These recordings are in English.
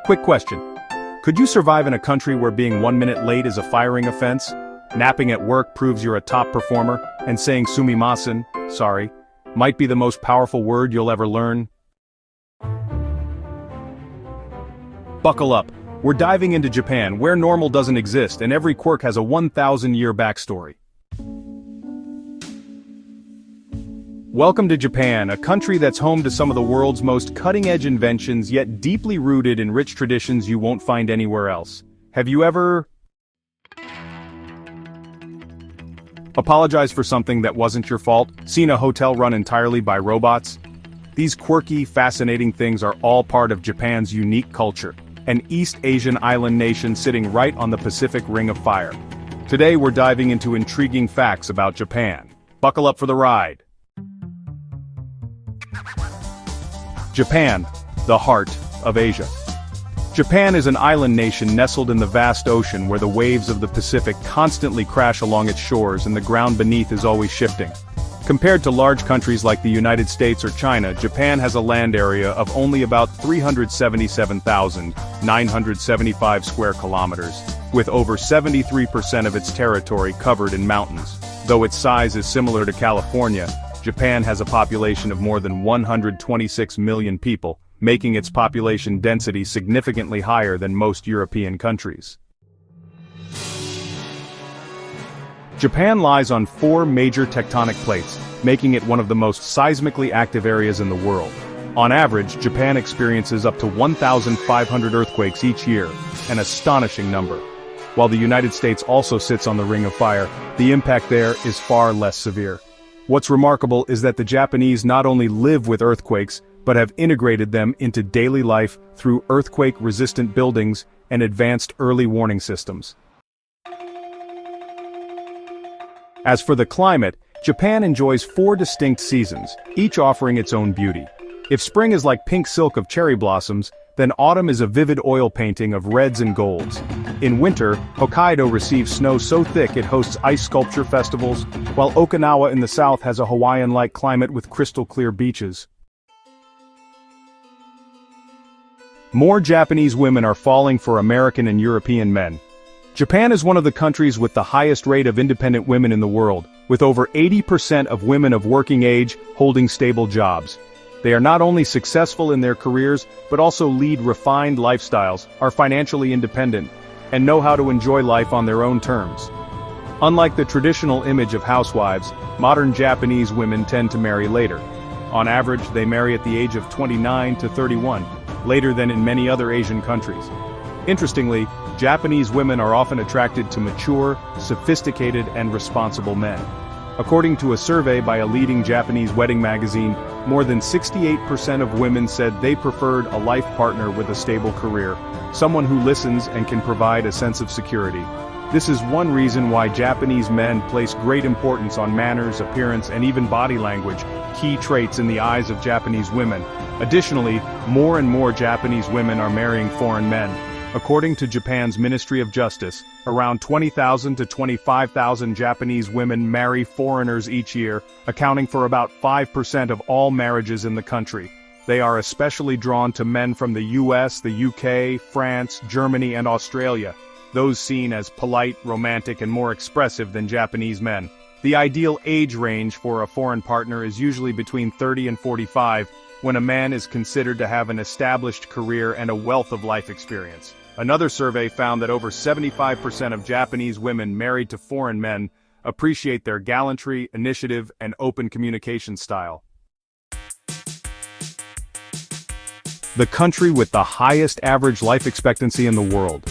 Quick question. Could you survive in a country where being 1 minute late is a firing offense? Napping at work proves you're a top performer, and saying sumimasen, sorry, might be the most powerful word you'll ever learn? Buckle up. We're diving into Japan, where normal doesn't exist and every quirk has a 1,000-year backstory. Welcome to Japan, a country that's home to some of the world's most cutting-edge inventions yet deeply rooted in rich traditions you won't find anywhere else. Have you ever apologized for something that wasn't your fault? Seen a hotel run entirely by robots? These quirky, fascinating things are all part of Japan's unique culture, an East Asian island nation sitting right on the Pacific Ring of Fire. Today we're diving into intriguing facts about Japan. Buckle up for the ride. Japan, the heart of Asia. Japan is an island nation nestled in the vast ocean where the waves of the Pacific constantly crash along its shores and the ground beneath is always shifting. Compared to large countries like the United States or China, Japan has a land area of only about 377,975 square kilometers, with over 73% of its territory covered in mountains. Though its size is similar to California, Japan has a population of more than 126 million people, making its population density significantly higher than most European countries. Japan lies on 4 major tectonic plates, making it one of the most seismically active areas in the world. On average, Japan experiences up to 1,500 earthquakes each year, an astonishing number. While the United States also sits on the Ring of Fire, the impact there is far less severe. What's remarkable is that the Japanese not only live with earthquakes, but have integrated them into daily life through earthquake-resistant buildings and advanced early warning systems. As for the climate, Japan enjoys 4 distinct seasons, each offering its own beauty. If spring is like pink silk of cherry blossoms, then autumn is a vivid oil painting of reds and golds. In winter, Hokkaido receives snow so thick it hosts ice sculpture festivals, while Okinawa in the south has a Hawaiian-like climate with crystal-clear beaches. More Japanese women are falling for American and European men. Japan is one of the countries with the highest rate of independent women in the world, with over 80% of women of working age holding stable jobs. They are not only successful in their careers, but also lead refined lifestyles, are financially independent, and know how to enjoy life on their own terms. Unlike the traditional image of housewives, modern Japanese women tend to marry later. On average, they marry at the age of 29 to 31, later than in many other Asian countries. Interestingly, Japanese women are often attracted to mature, sophisticated, and responsible men. According to a survey by a leading Japanese wedding magazine, more than 68% of women said they preferred a life partner with a stable career, someone who listens and can provide a sense of security. This is one reason why Japanese men place great importance on manners, appearance, and even body language, key traits in the eyes of Japanese women. Additionally, more and more Japanese women are marrying foreign men. According to Japan's Ministry of Justice, around 20,000 to 25,000 Japanese women marry foreigners each year, accounting for about 5% of all marriages in the country. They are especially drawn to men from the US, the UK, France, Germany, and Australia, those seen as polite, romantic, and more expressive than Japanese men. The ideal age range for a foreign partner is usually between 30 and 45, when a man is considered to have an established career and a wealth of life experience. Another survey found that over 75% of Japanese women married to foreign men appreciate their gallantry, initiative, and open communication style. The country with the highest average life expectancy in the world.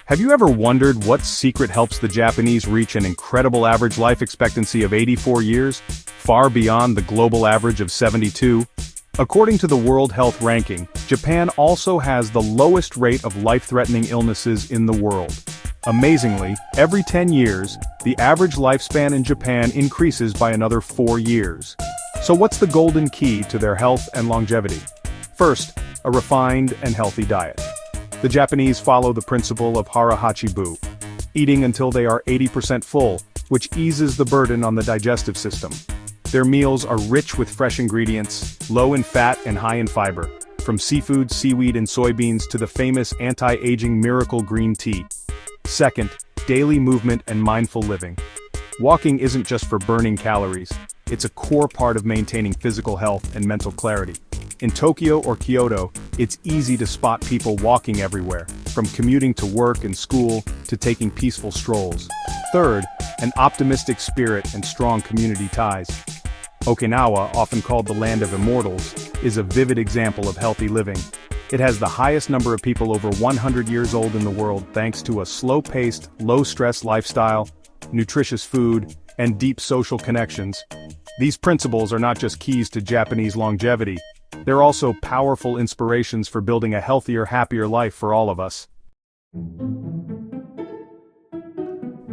Have you ever wondered what secret helps the Japanese reach an incredible average life expectancy of 84 years, far beyond the global average of 72? According to the World Health Ranking, Japan also has the lowest rate of life-threatening illnesses in the world. Amazingly, every 10 years, the average lifespan in Japan increases by another 4 years. So what's the golden key to their health and longevity? First, a refined and healthy diet. The Japanese follow the principle of hara hachibu, eating until they are 80% full, which eases the burden on the digestive system. Their meals are rich with fresh ingredients, low in fat and high in fiber, from seafood, seaweed, and soybeans to the famous anti-aging miracle green tea. Second, daily movement and mindful living. Walking isn't just for burning calories, it's a core part of maintaining physical health and mental clarity. In Tokyo or Kyoto, it's easy to spot people walking everywhere, from commuting to work and school to taking peaceful strolls. Third, an optimistic spirit and strong community ties. Okinawa, often called the land of immortals, is a vivid example of healthy living. It has the highest number of people over 100 years old in the world thanks to a slow-paced, low-stress lifestyle, nutritious food, and deep social connections. These principles are not just keys to Japanese longevity, they're also powerful inspirations for building a healthier, happier life for all of us.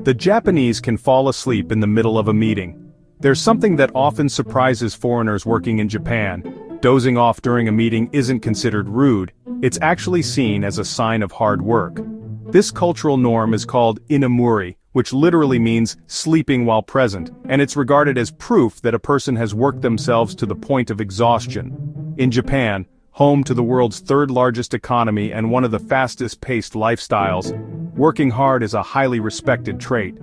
The Japanese can fall asleep in the middle of a meeting. There's something that often surprises foreigners working in Japan. Dozing off during a meeting isn't considered rude, it's actually seen as a sign of hard work. This cultural norm is called inamuri, which literally means sleeping while present, and it's regarded as proof that a person has worked themselves to the point of exhaustion. In Japan, home to the world's third largest economy and one of the fastest-paced lifestyles, working hard is a highly respected trait.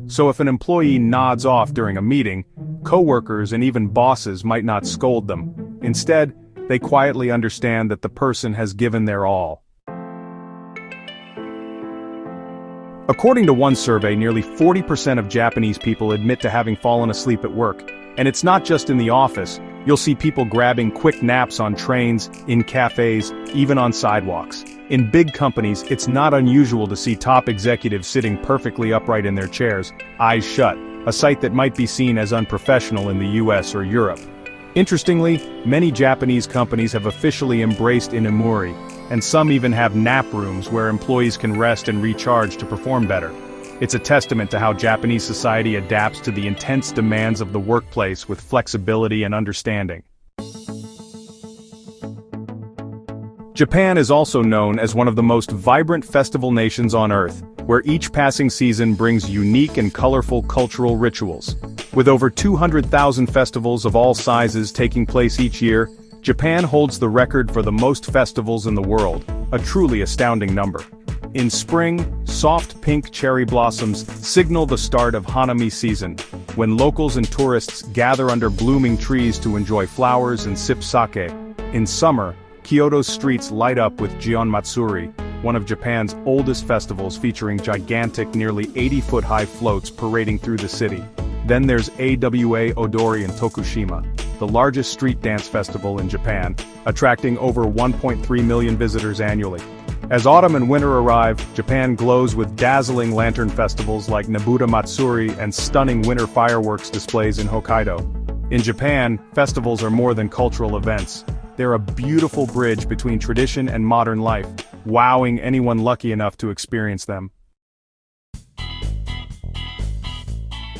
So if an employee nods off during a meeting, coworkers and even bosses might not scold them. Instead, they quietly understand that the person has given their all. According to one survey, nearly 40% of Japanese people admit to having fallen asleep at work. And it's not just in the office, you'll see people grabbing quick naps on trains, in cafes, even on sidewalks. In big companies, it's not unusual to see top executives sitting perfectly upright in their chairs, eyes shut, a sight that might be seen as unprofessional in the US or Europe. Interestingly, many Japanese companies have officially embraced inamuri, and some even have nap rooms where employees can rest and recharge to perform better. It's a testament to how Japanese society adapts to the intense demands of the workplace with flexibility and understanding. Japan is also known as one of the most vibrant festival nations on Earth, where each passing season brings unique and colorful cultural rituals. With over 200,000 festivals of all sizes taking place each year, Japan holds the record for the most festivals in the world, a truly astounding number. In spring, soft pink cherry blossoms signal the start of Hanami season, when locals and tourists gather under blooming trees to enjoy flowers and sip sake. In summer, Kyoto's streets light up with Gion Matsuri, one of Japan's oldest festivals featuring gigantic, nearly 80-foot-high floats parading through the city. Then there's AWA Odori in Tokushima, the largest street dance festival in Japan, attracting over 1.3 million visitors annually. As autumn and winter arrive, Japan glows with dazzling lantern festivals like Nabuta Matsuri and stunning winter fireworks displays in Hokkaido. In Japan, festivals are more than cultural events. They're a beautiful bridge between tradition and modern life, wowing anyone lucky enough to experience them.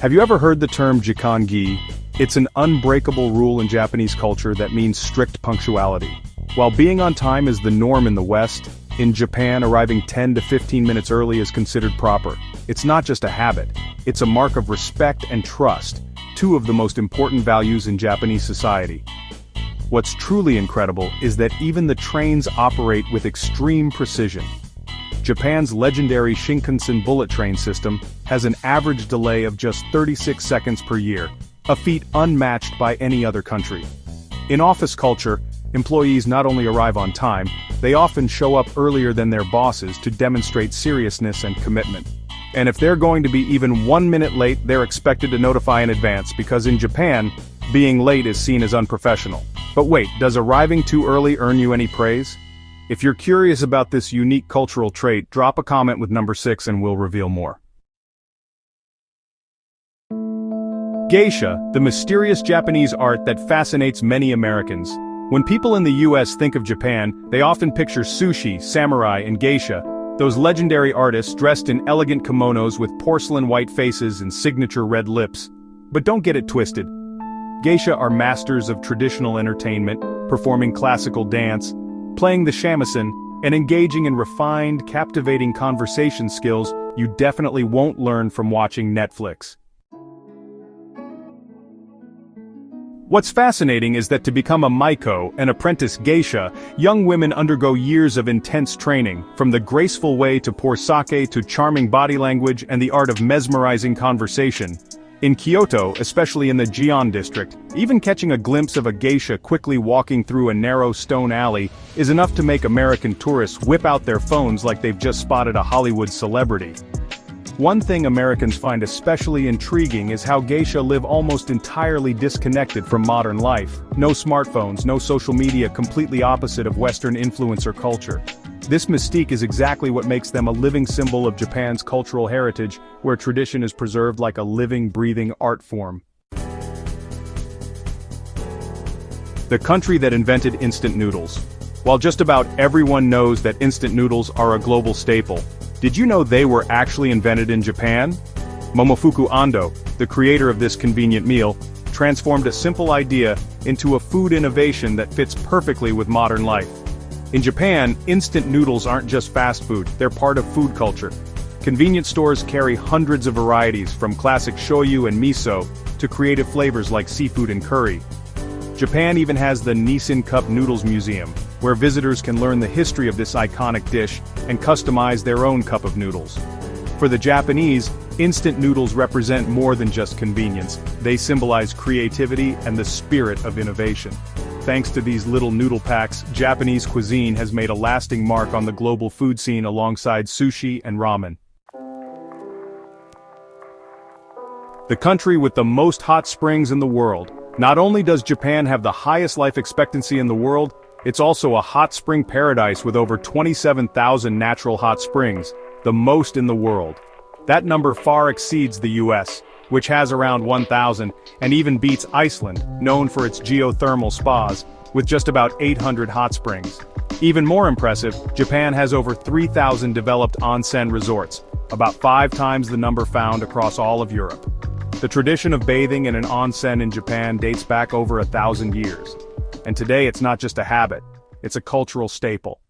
Have you ever heard the term jikangi? It's an unbreakable rule in Japanese culture that means strict punctuality. While being on time is the norm in the West, in Japan arriving 10 to 15 minutes early is considered proper. It's not just a habit, it's a mark of respect and trust, two of the most important values in Japanese society. What's truly incredible is that even the trains operate with extreme precision. Japan's legendary Shinkansen bullet train system has an average delay of just 36 seconds per year, a feat unmatched by any other country. In office culture, employees not only arrive on time, they often show up earlier than their bosses to demonstrate seriousness and commitment. And if they're going to be even 1 minute late, they're expected to notify in advance because in Japan, being late is seen as unprofessional. But wait, does arriving too early earn you any praise? If you're curious about this unique cultural trait, drop a comment with number 6 and we'll reveal more. Geisha, the mysterious Japanese art that fascinates many Americans. When people in the US think of Japan, they often picture sushi, samurai, and geisha, those legendary artists dressed in elegant kimonos with porcelain white faces and signature red lips. But don't get it twisted. Geisha are masters of traditional entertainment, performing classical dance, playing the shamisen, and engaging in refined, captivating conversation skills you definitely won't learn from watching Netflix. What's fascinating is that to become a maiko, an apprentice geisha, young women undergo years of intense training, from the graceful way to pour sake to charming body language and the art of mesmerizing conversation. In Kyoto, especially in the Gion district, even catching a glimpse of a geisha quickly walking through a narrow stone alley is enough to make American tourists whip out their phones like they've just spotted a Hollywood celebrity. One thing Americans find especially intriguing is how geisha live almost entirely disconnected from modern life. No smartphones, no social media, completely opposite of Western influencer culture. This mystique is exactly what makes them a living symbol of Japan's cultural heritage, where tradition is preserved like a living, breathing art form. The country that invented instant noodles. While just about everyone knows that instant noodles are a global staple, did you know they were actually invented in Japan? Momofuku Ando, the creator of this convenient meal, transformed a simple idea into a food innovation that fits perfectly with modern life. In Japan, instant noodles aren't just fast food, they're part of food culture. Convenience stores carry hundreds of varieties, from classic shoyu and miso to creative flavors like seafood and curry. Japan even has the Nissin Cup Noodles Museum, where visitors can learn the history of this iconic dish and customize their own cup of noodles. For the Japanese, instant noodles represent more than just convenience. They symbolize creativity and the spirit of innovation. Thanks to these little noodle packs, Japanese cuisine has made a lasting mark on the global food scene alongside sushi and ramen. The country with the most hot springs in the world. Not only does Japan have the highest life expectancy in the world, it's also a hot spring paradise with over 27,000 natural hot springs, the most in the world. That number far exceeds the US, which has around 1,000, and even beats Iceland, known for its geothermal spas, with just about 800 hot springs. Even more impressive, Japan has over 3,000 developed onsen resorts, about 5 times the number found across all of Europe. The tradition of bathing in an onsen in Japan dates back over 1,000 years. And today it's not just a habit, it's a cultural staple.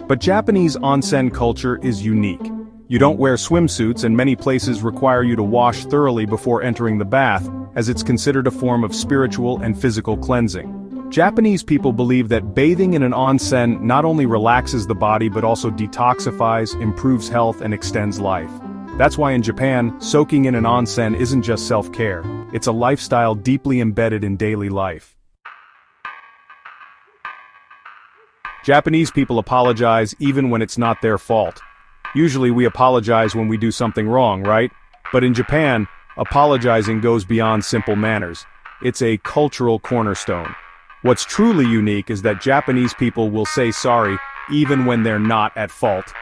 But Japanese onsen culture is unique. You don't wear swimsuits, and many places require you to wash thoroughly before entering the bath, as it's considered a form of spiritual and physical cleansing. Japanese people believe that bathing in an onsen not only relaxes the body but also detoxifies, improves health, and extends life. That's why in Japan, soaking in an onsen isn't just self-care, it's a lifestyle deeply embedded in daily life. Japanese people apologize even when it's not their fault. Usually we apologize when we do something wrong, right? But in Japan, apologizing goes beyond simple manners. It's a cultural cornerstone. What's truly unique is that Japanese people will say sorry even when they're not at fault.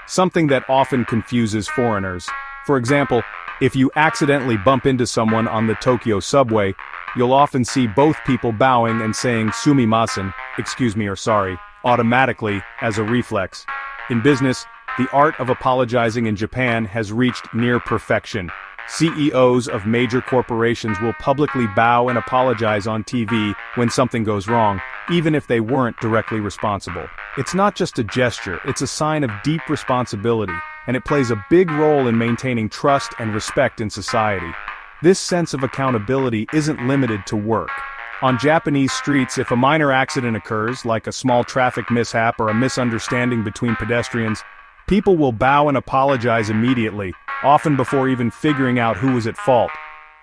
Something that often confuses foreigners. For example, if you accidentally bump into someone on the Tokyo subway, you'll often see both people bowing and saying sumimasen, excuse me or sorry, automatically as a reflex. In business, the art of apologizing in Japan has reached near perfection. CEOs of major corporations will publicly bow and apologize on TV when something goes wrong, even if they weren't directly responsible. It's not just a gesture, it's a sign of deep responsibility, and it plays a big role in maintaining trust and respect in society. This sense of accountability isn't limited to work. On Japanese streets, if a minor accident occurs, like a small traffic mishap or a misunderstanding between pedestrians, people will bow and apologize immediately, often before even figuring out who was at fault.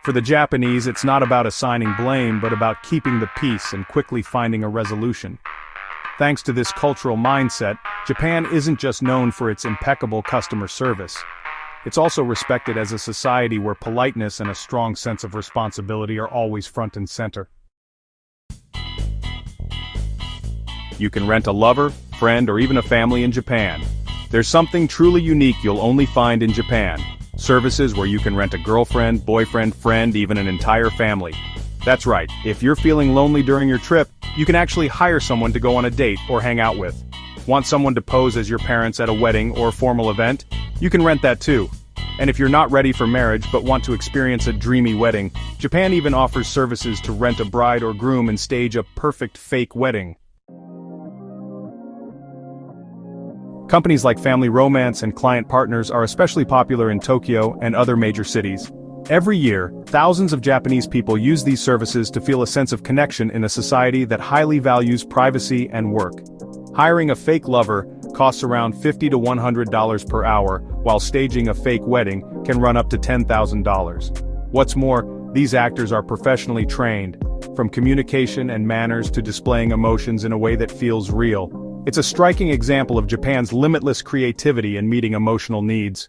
For the Japanese, it's not about assigning blame, but about keeping the peace and quickly finding a resolution. Thanks to this cultural mindset, Japan isn't just known for its impeccable customer service. It's also respected as a society where politeness and a strong sense of responsibility are always front and center. You can rent a lover, friend, or even a family in Japan. There's something truly unique you'll only find in Japan. Services where you can rent a girlfriend, boyfriend, friend, even an entire family. That's right, if you're feeling lonely during your trip, you can actually hire someone to go on a date or hang out with. Want someone to pose as your parents at a wedding or formal event? You can rent that too. And if you're not ready for marriage but want to experience a dreamy wedding, Japan even offers services to rent a bride or groom and stage a perfect fake wedding. Companies like Family Romance and Client Partners are especially popular in Tokyo and other major cities. Every year, thousands of Japanese people use these services to feel a sense of connection in a society that highly values privacy and work. Hiring a fake lover costs around $50 to $100 per hour, while staging a fake wedding can run up to $10,000. What's more, these actors are professionally trained, from communication and manners to displaying emotions in a way that feels real. It's a striking example of Japan's limitless creativity in meeting emotional needs.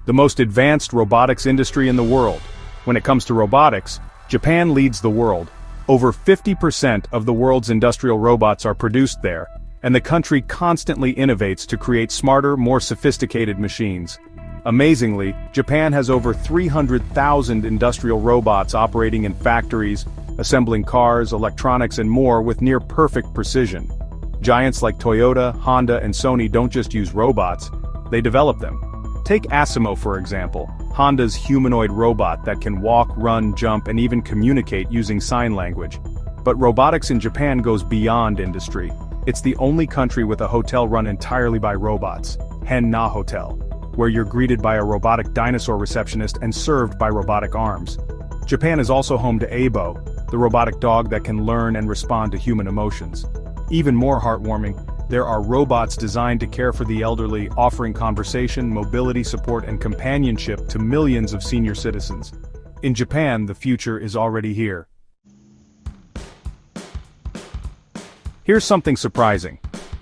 The most advanced robotics industry in the world. When it comes to robotics, Japan leads the world. Over 50% of the world's industrial robots are produced there, and the country constantly innovates to create smarter, more sophisticated machines. Amazingly, Japan has over 300,000 industrial robots operating in factories, assembling cars, electronics and more with near-perfect precision. Giants like Toyota, Honda and Sony don't just use robots, they develop them. Take Asimo for example, Honda's humanoid robot that can walk, run, jump and even communicate using sign language. But robotics in Japan goes beyond industry. It's the only country with a hotel run entirely by robots, Hen-Na Hotel, where you're greeted by a robotic dinosaur receptionist and served by robotic arms. Japan is also home to Aibo, the robotic dog that can learn and respond to human emotions. Even more heartwarming, there are robots designed to care for the elderly, offering conversation, mobility support and companionship to millions of senior citizens. In Japan, the future is already here. Here's something surprising.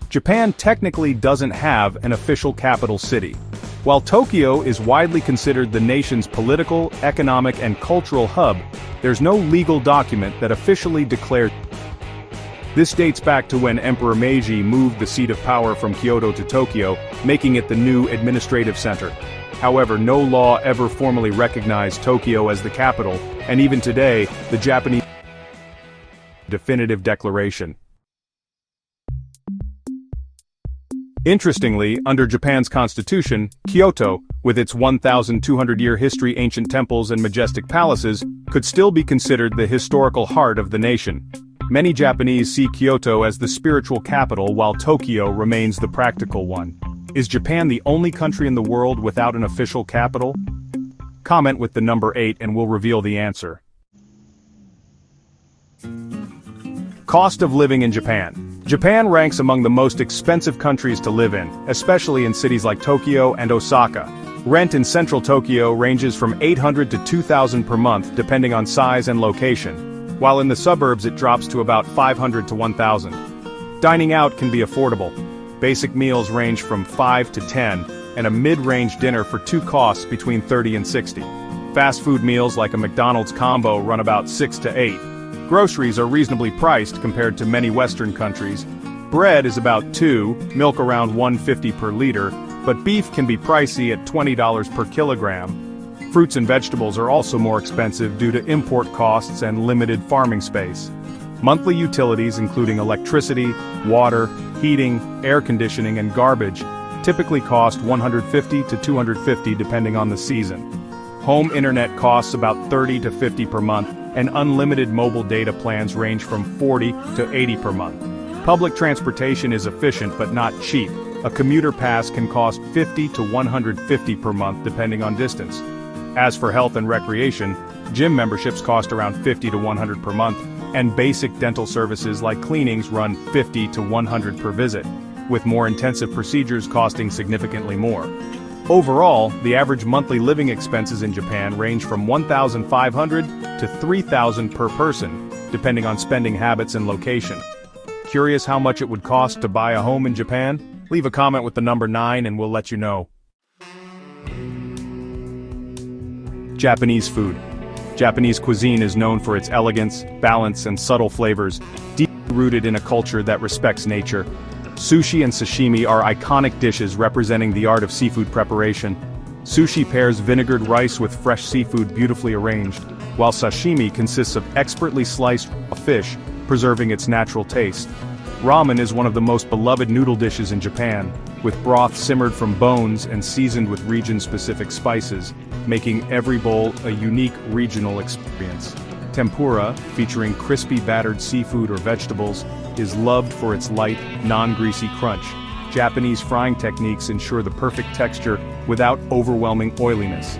Japan technically doesn't have an official capital city. While Tokyo is widely considered the nation's political, economic and cultural hub, there's no legal document that officially declares. This dates back to when Emperor Meiji moved the seat of power from Kyoto to Tokyo, making it the new administrative center. However, no law ever formally recognized Tokyo as the capital, and even today, the Japanese definitive declaration. Interestingly, under Japan's constitution, Kyoto, with its 1,200-year history, ancient temples and majestic palaces, could still be considered the historical heart of the nation. Many Japanese see Kyoto as the spiritual capital while Tokyo remains the practical one. Is Japan the only country in the world without an official capital? Comment with the number 8 and we'll reveal the answer. Cost of living in Japan. Japan ranks among the most expensive countries to live in, especially in cities like Tokyo and Osaka. Rent in central Tokyo ranges from $800 to $2,000 per month depending on size and location, while in the suburbs it drops to about $500 to $1,000. Dining out can be affordable. Basic meals range from 5 to 10, and a mid-range dinner for two costs between 30 and 60. Fast food meals like a McDonald's combo run about 6 to 8. Groceries are reasonably priced compared to many Western countries. Bread is about 2, milk around $1.50 per liter, but beef can be pricey at $20 per kilogram. Fruits and vegetables are also more expensive due to import costs and limited farming space. Monthly utilities including electricity, water, heating, air conditioning and garbage typically cost $150 to $250 depending on the season. Home internet costs about $30 to $50 per month, and unlimited mobile data plans range from $40 to $80 per month. Public transportation is efficient but not cheap. A commuter pass can cost $50 to $150 per month depending on distance. As for health and recreation, gym memberships cost around $50 to $100 per month, and basic dental services like cleanings run $50 to $100 per visit, with more intensive procedures costing significantly more. Overall, the average monthly living expenses in Japan range from $1,500 to $3,000 per person, depending on spending habits and location. Curious how much it would cost to buy a home in Japan? Leave a comment with the number 9 and we'll let you know. Japanese food. Japanese cuisine is known for its elegance, balance, and subtle flavors, deeply rooted in a culture that respects nature. Sushi and sashimi are iconic dishes representing the art of seafood preparation. Sushi pairs vinegared rice with fresh seafood beautifully arranged, while sashimi consists of expertly sliced raw fish, preserving its natural taste. Ramen is one of the most beloved noodle dishes in Japan, with broth simmered from bones and seasoned with region-specific spices, making every bowl a unique regional experience. Tempura, featuring crispy battered seafood or vegetables, is loved for its light, non-greasy crunch, Japanese frying techniques ensure the perfect texture without overwhelming oiliness.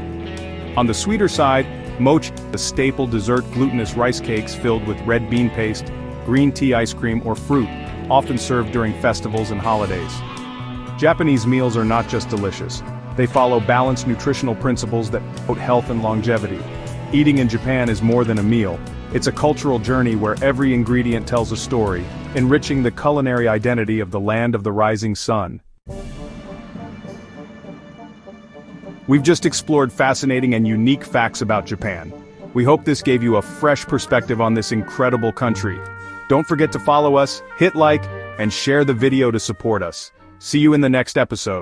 On the sweeter side, mochi, the staple dessert glutinous rice cakes filled with red bean paste, green tea ice cream or fruit, often served during festivals and holidays. Japanese meals are not just delicious. They follow balanced nutritional principles that promote health and longevity. Eating in Japan is more than a meal. It's a cultural journey where every ingredient tells a story, enriching the culinary identity of the land of the rising sun. We've just explored fascinating and unique facts about Japan. We hope this gave you a fresh perspective on this incredible country. Don't forget to follow us, hit like, and share the video to support us. See you in the next episode.